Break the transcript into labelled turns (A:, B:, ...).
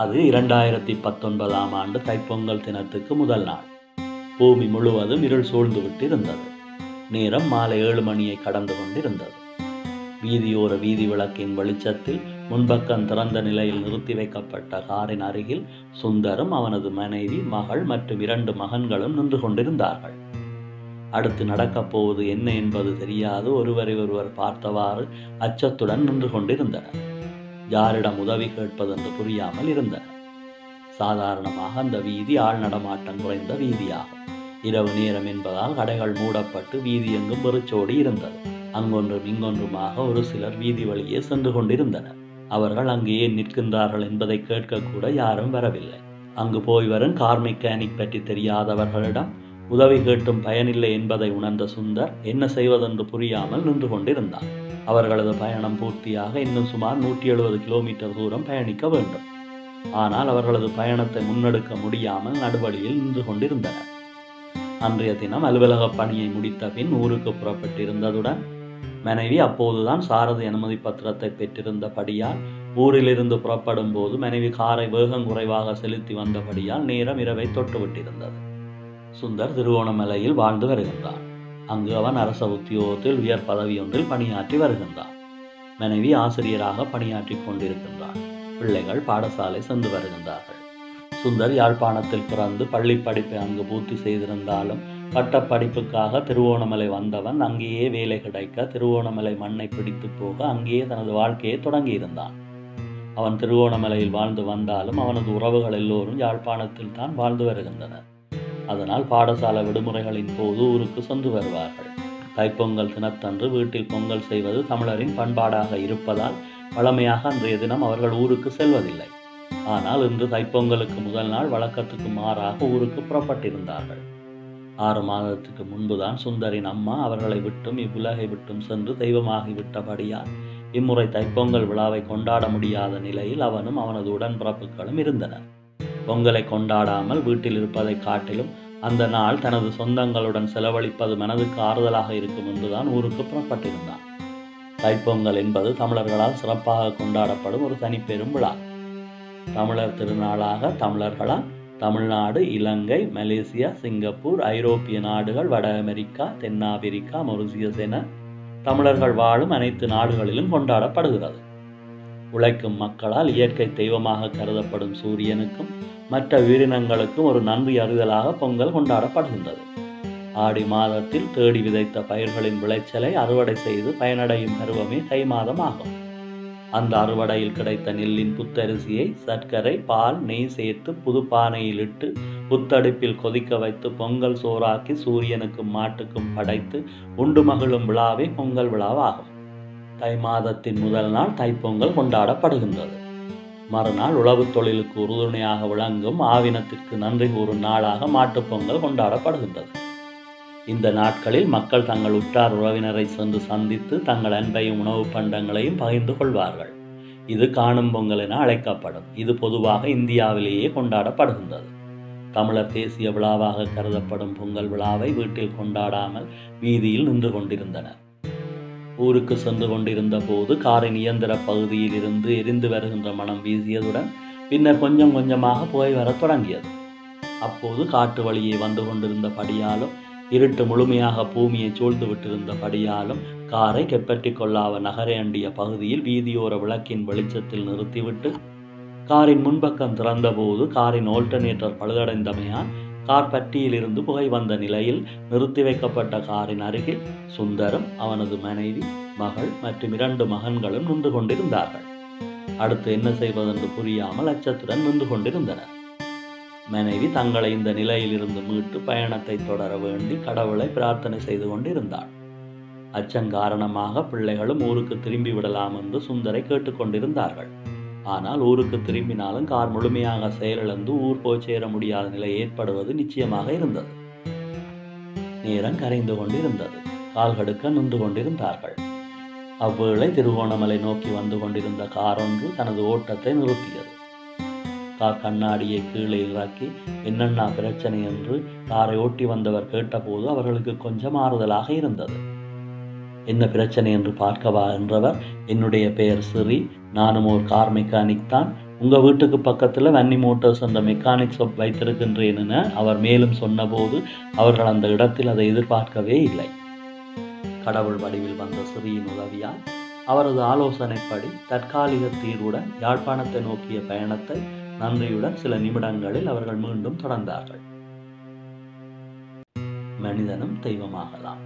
A: அது 2019ஆம் ஆண்டு தைப்பொங்கல் தினத்துக்கு முதல் நாள். பூமி முழுவதும் இருள் சூழ்ந்து விட்டு இருந்தது. நேரம் மாலை 7 மணியை கடந்து கொண்டிருந்தது. வீதியோர வீதி விளக்கின் வெளிச்சத்தில் முன்பக்கம் திறந்த நிலையில் நிறுத்தி வைக்கப்பட்ட காரின் அருகில் சுந்தரும் அவனது மனைவி, மகள் மற்றும் 2 மகன்களும் நின்று கொண்டிருந்தார்கள். அடுத்து நடக்கப் போவது என்ன என்பது தெரியாது ஒருவரை ஒருவர் பார்த்தவாறு அச்சத்துடன் நின்று கொண்டிருந்தனர். யாரிடம் உதவி கேட்பதென்று புரியாமல் இருந்தனர். சாதாரணமாக அந்த வீதி ஆள் நடமாட்டம் குறைந்த வீதியாகும். இரவு நேரம் என்பதால் கடைகள் மூடப்பட்டு வீதி எங்கும் வெறிச்சோடி இருந்தது. அங்கொன்றும் இங்கொன்றுமாக ஒரு சிலர் வீதி வழியே சென்று கொண்டிருந்தனர். அவர்கள் அங்கேயே நிற்கின்றார்கள் என்பதை கேட்கக்கூட யாரும் வரவில்லை. அங்கு போய் வரும் கார் மெக்கானிக் பற்றி தெரியாதவர்களிடம் உதவி கேட்டும் பயனில்லை என்பதை உணர்ந்த சுந்தர் என்ன செய்வதென்று புரியாமல் நின்று கொண்டிருந்தார். அவர்களது பயணம் பூர்த்தியாக இன்னும் சுமார் 170 கிலோமீட்டர் தூரம் பயணிக்க வேண்டும். ஆனால் அவர்களது பயணத்தை முன்னெடுக்க முடியாமல் நடுவழியில் நின்று கொண்டிருந்தனர். அன்றைய தினம் அலுவலக பணியை முடித்த பின் ஊருக்கு புறப்பட்டிருந்ததுடன் மனைவி அப்போதுதான் சாரதி அனுமதி பத்திரத்தை பெற்றிருந்தபடியால் ஊரிலிருந்து புறப்படும் போது மனைவி காரை வேகம் குறைவாக செலுத்தி வந்தபடியால் நேரம் இரவை தொட்டுவிட்டிருந்தது. சுந்தர் திருவோணமலையில் வாழ்ந்து வருகின்றான். அங்கு அவன் அரச உத்தியோகத்தில் உயர் பதவி ஒன்றில் பணியாற்றி வருகின்றான். மனைவி ஆசிரியராக பணியாற்றி கொண்டிருக்கின்றான். பிள்ளைகள் பாடசாலை சென்று வருகின்றார்கள். சுந்தர் யாழ்ப்பாணத்தில் பிறந்து பள்ளி படிப்பை அங்கு பூர்த்தி செய்திருந்தாலும் பட்டப்படிப்புக்காக திருவோணமலை வந்தவன் அங்கேயே வேலை கிடைக்க திருவோணமலை மண்ணை பிடித்து போக அங்கேயே தனது வாழ்க்கையை தொடங்கியிருந்தான். அவன் திருவோணமலையில் வாழ்ந்து வந்தாலும் அவனது உறவுகள் எல்லோரும் யாழ்ப்பாணத்தில் தான் வாழ்ந்து வருகின்றனர். அதனால் பாடசாலை விடுமுறைகளின் போது ஊருக்கு சென்று வருவார்கள். தைப்பொங்கல் தினத்தன்று வீட்டில் பொங்கல் செய்வது தமிழரின் பண்பாடாக இருப்பதால் வழமையாக அன்றைய தினம் அவர்கள் ஊருக்கு செல்வதில்லை. ஆனால் இன்று தைப்பொங்கலுக்கு முதல் நாள் வழக்கத்துக்கு மாறாக ஊருக்கு புறப்பட்டிருந்தார்கள். 6 மாதத்துக்கு முன்புதான் சுந்தரின் அம்மா அவர்களை விட்டும் இவ்வுலகை விட்டும் சென்று தெய்வமாகிவிட்டபடியால் இம்முறை தைப்பொங்கல் விழாவை கொண்டாட முடியாத நிலையில் அவனும் அவனது உடன்பிறப்புகளும் இருந்தனர். பொங்கலை கொண்டாடாமல் வீட்டில் இருப்பதை காட்டிலும் அந்த நாள் தனது சொந்தங்களுடன் செலவழிப்பது மனதுக்கு ஆறுதலாக இருக்கும் என்றுதான் ஊருக்கு புறப்பட்டிருந்தான். தைப்பொங்கல் என்பது தமிழர்களால் சிறப்பாக கொண்டாடப்படும் ஒரு தனிப்பெரும் விழா. தமிழர் திருநாளாக தமிழர்களால் தமிழ்நாடு, இலங்கை, மலேசியா, சிங்கப்பூர், ஐரோப்பிய நாடுகள், வட அமெரிக்கா, தென்னாப்பிரிக்கா, மொரிசியஸ் என தமிழர்கள் வாழும் அனைத்து நாடுகளிலும் கொண்டாடப்படுகிறது. உழைக்கும் மக்களால் இயற்கை தெய்வமாக கருதப்படும் சூரியனுக்கும் மற்ற உயிரினங்களுக்கும் ஒரு நன்றி அறிதலாக பொங்கல் கொண்டாடப்படுகின்றது. ஆடி மாதத்தில் தேடி விதைத்த பயிர்களின் விளைச்சலை அறுவடை செய்து பயனடையும் பருவமே தை மாதம் ஆகும். அந்த அறுவடையில் கிடைத்த நெல்லின் புத்தரிசியை சர்க்கரை, பால், நெய் சேர்த்து புது பானையில் இட்டு புத்தடுப்பில் கொதிக்க வைத்து பொங்கல் சோறாக்கி சூரியனுக்கும் மாட்டுக்கும் படைத்து உண்டு மகிழும் விழாவே பொங்கல் விழாவாகும். தை மாதத்தின் முதல் நாள் தைப்பொங்கல் கொண்டாடப்படுகின்றது. மறுநாள் உழவு தொழிலுக்கு உறுதுணையாக விளங்கும் ஆவினத்திற்கு நன்றி கூறும் நாளாக மாட்டுப்பொங்கல் கொண்டாடப்படுகின்றது. இந்த நாட்களில் மக்கள் தங்கள் உற்றார் உறவினரை சென்று சந்தித்து தங்கள் அன்பையும் உணவு பண்டங்களையும் பகிர்ந்து கொள்வார்கள். இது காணும் பொங்கல் என அழைக்கப்படும். இது பொதுவாக இந்தியாவிலேயே கொண்டாடப்படுகின்றது. தமிழர் தேசிய விழாவாக கருதப்படும் பொங்கல் விழாவை வீட்டில் கொண்டாடாமல் வீதியில் நின்று கொண்டிருந்தனர். ஊருக்கு சென்று கொண்டிருந்த போது காரின் இயந்திர பகுதியில் இருந்து எரிந்து வருகின்ற மனம் வீசியதுடன் பின்னர் கொஞ்சம் கொஞ்சமாக புகை வரத் தொடங்கியது. அப்போது காட்டு வழியே வந்து கொண்டிருந்தபடியாலும் இருட்டு முழுமையாக பூமியை சூழ்ந்து விட்டிருந்தபடியாலும் காரை கெப்பட்டி கொள்ளாவ நகரை அண்டிய பகுதியில் வீதியோர விளக்கின் வெளிச்சத்தில் நிறுத்திவிட்டு காரின் முன்பக்கம் திறந்தபோது காரின் ஆல்டர்னேட்டர் பழுதடைந்தமையால் கார் பட்டியிலிருந்து புகை வந்த நிலையில் நிறுத்தி வைக்கப்பட்ட காரின் அருகில் சுந்தரும் அவனது மனைவி, மகள் மற்றும் 2 மகன்களும் நின்று கொண்டிருந்தார்கள். அடுத்து என்ன செய்வதென்று புரியாமல் அச்சத்துடன் நின்று கொண்டிருந்தனர். மனைவி தங்களை இந்த நிலையில் இருந்து மீட்டு பயணத்தை தொடர வேண்டி கடவுளை பிரார்த்தனை செய்து கொண்டிருந்தாள். அச்சம் காரணமாக பிள்ளைகளும் ஊருக்கு திரும்பி விடலாம் என்று சுந்தரை கேட்டுக்கொண்டிருந்தார்கள். ஆனால் ஊருக்கு திரும்பினாலும் கார் முழுமையாக செயலிழந்து ஊர் போய் சேர முடியாத நிலை ஏற்படுவது நிச்சயமாக இருந்தது. நேரம் கரைந்து கொண்டிருந்தது. கால் கடுக்க நின்று கொண்டிருந்தார்கள். அவ்வேளை திருவோணமலை நோக்கி வந்து கொண்டிருந்த கார் ஒன்று தனது ஓட்டத்தை நிறுத்தியது. கார் கண்ணாடியை கீழே இறக்கி என்னென்ன பிரச்சனை என்று காரை ஓட்டி வந்தவர் கேட்டபோது அவர்களுக்கு கொஞ்சம் ஆறுதலாக இருந்தது. என்ன பிரச்சனை என்று பார்க்கவா என்றவர், என்னுடைய பெயர் சிறி, நானும் ஒரு கார் மெக்கானிக் தான், உங்கள் வீட்டுக்கு பக்கத்தில் வன்னி மோட்டார்ஸ் என்ற மெக்கானிக் ஷாப் வைத்திருக்கின்றேன் என அவர் மேலும் சொன்னபோது அவர்கள் அந்த இடத்தில் அதை எதிர்பார்க்கவே இல்லை. கடவுள் வடிவில் வந்த ஸ்ரீயின் உதவியால் அவரது ஆலோசனைப்படி தற்காலிக தீர்வுடன் யாழ்ப்பாணத்தை நோக்கிய பயணத்தை நன்றியுடன் சில நிமிடங்களில் அவர்கள் மீண்டும் தொடர்ந்தார்கள். மனிதனும் தெய்வமாகலாம்.